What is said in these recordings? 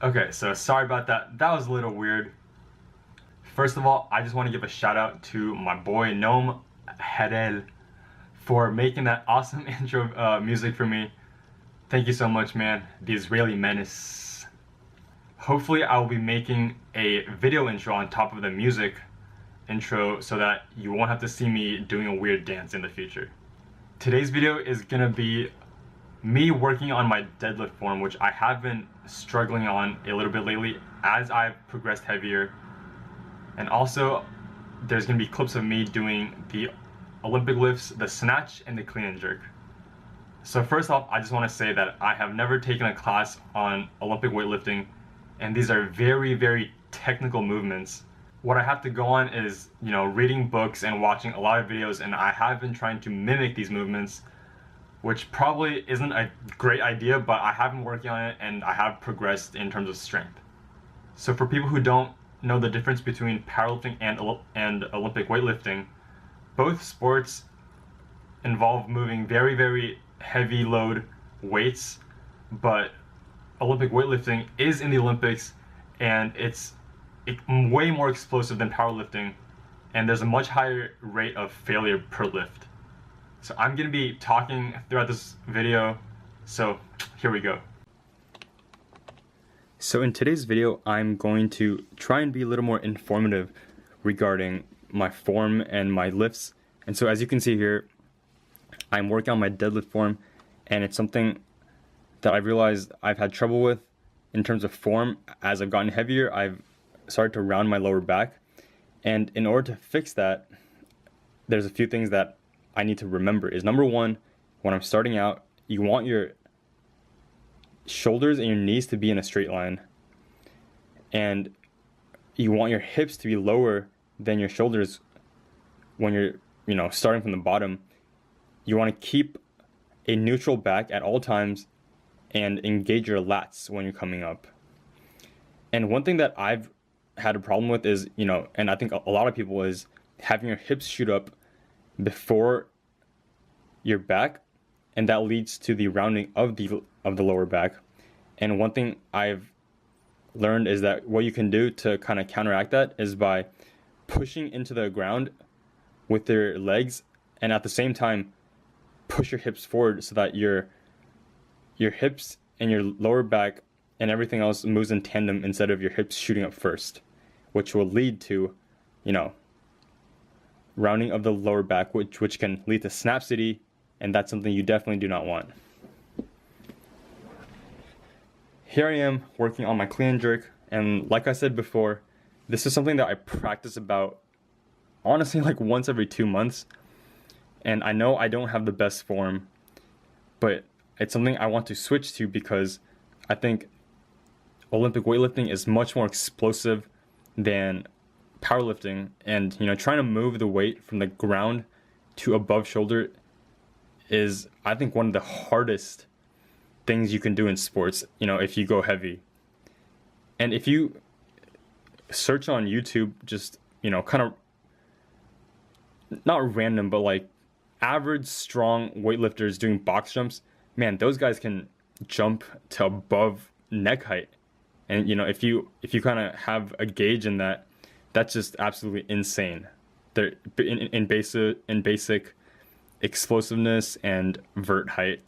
Okay, so sorry about that. That was a little weird. First of all, I just want to give a shout out to my boy Noam Herel for making that awesome intro music for me. Thank you so much, man. The Israeli Menace. Hopefully I will be making a video intro on top of the music intro so that you won't have to see me doing a weird dance in the future. Today's video is gonna be me working on my deadlift form, which I have been struggling on a little bit lately as I've progressed heavier. And also, there's gonna be clips of me doing the Olympic lifts, the snatch, and the clean and jerk. So first off, I just want to say that I have never taken a class on Olympic weightlifting, and these are very, very technical movements. What I have to go on is, reading books and watching a lot of videos, and I have been trying to mimic these movements, which probably isn't a great idea, but I have been working on it and I have progressed in terms of strength. So for people who don't know the difference between powerlifting and Olympic weightlifting, both sports involve moving very, very heavy load weights, but Olympic weightlifting is in the Olympics and it's way more explosive than powerlifting, and there's a much higher rate of failure per lift. So I'm going to be talking throughout this video, so here we go. So in today's video, I'm going to try and be a little more informative regarding my form and my lifts. And so as you can see here, I'm working on my deadlift form, and it's something that I've realized I've had trouble with in terms of form. As I've gotten heavier, I've started to round my lower back. And in order to fix that, there's a few things that I need to remember. Is number one, when I'm starting out, you want your shoulders and your knees to be in a straight line, and you want your hips to be lower than your shoulders when you're starting from the bottom. You want to keep a neutral back at all times and engage your lats when you're coming up. And one thing that I've had a problem with is, and I think a lot of people, is having your hips shoot up before your back, and that leads to the rounding of the lower back. And one thing I've learned is that what you can do to kind of counteract that is by pushing into the ground with your legs, and at the same time push your hips forward so that your hips and your lower back and everything else moves in tandem instead of your hips shooting up first, which will lead to rounding of the lower back, which can lead to snapsity, and that's something you definitely do not want. Here I am working on my clean and jerk, and like I said before, this is something that I practice about, honestly, like once every 2 months. And I know I don't have the best form, but it's something I want to switch to because I think Olympic weightlifting is much more explosive than powerlifting, and trying to move the weight from the ground to above shoulder is, I think, one of the hardest things you can do in sports, if you go heavy. And if you search on YouTube, just kind of not random, but like average strong weightlifters doing box jumps, man, those guys can jump to above neck height. And if you kind of have a gauge in that, that's just absolutely insane. They're in basic explosiveness and vert height.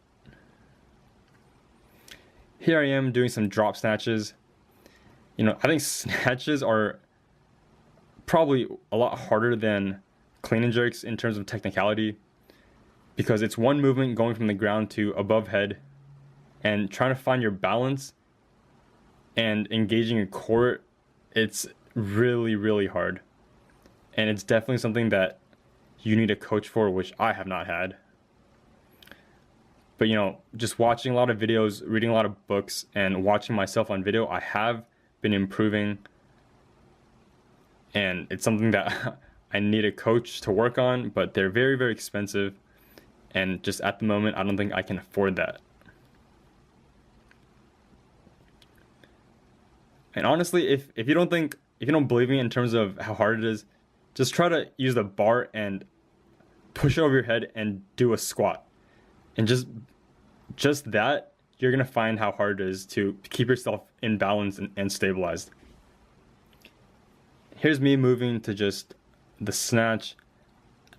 Here I am doing some drop snatches. I think snatches are probably a lot harder than clean and jerks in terms of technicality, because it's one movement going from the ground to above head, and trying to find your balance and engaging your core. It's really, really hard, and it's definitely something that you need a coach for, which I have not had. But just watching a lot of videos, reading a lot of books, and watching myself on video, I have been improving, and it's something that I need a coach to work on, but they're very, very expensive, and just at the moment I don't think I can afford that. And honestly, if you don't think if you don't believe me in terms of how hard it is, just try to use the bar and push it over your head and do a squat. And just that, you're gonna find how hard it is to keep yourself in balance and stabilized. Here's me moving to just the snatch.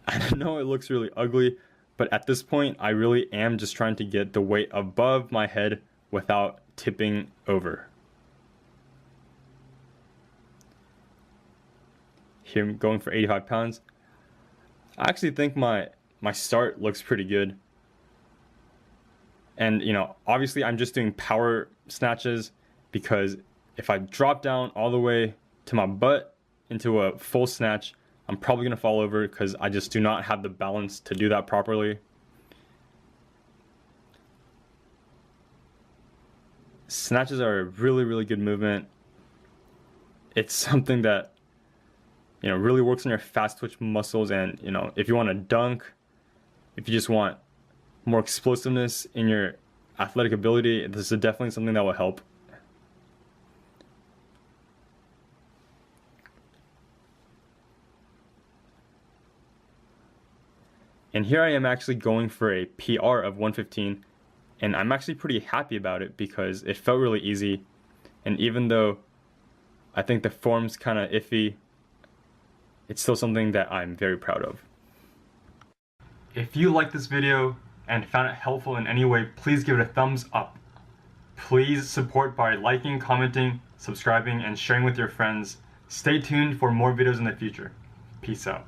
I know it looks really ugly, but at this point, I really am just trying to get the weight above my head without tipping over. Here I'm going for 85 pounds. I actually think my start looks pretty good. And you know, obviously I'm just doing power snatches because if I drop down all the way to my butt into a full snatch, I'm probably gonna fall over because I just do not have the balance to do that properly. Snatches are a really, really good movement. It's something that, you know, really works on your fast twitch muscles, and you know, if you want to dunk, if you just want more explosiveness in your athletic ability, this is definitely something that will help. And here I am actually going for a PR of 115, and I'm actually pretty happy about it because it felt really easy. And even though I think the form's kind of iffy, it's still something that I'm very proud of. If you liked this video and found it helpful in any way, please give it a thumbs up. Please support by liking, commenting, subscribing, and sharing with your friends. Stay tuned for more videos in the future. Peace out.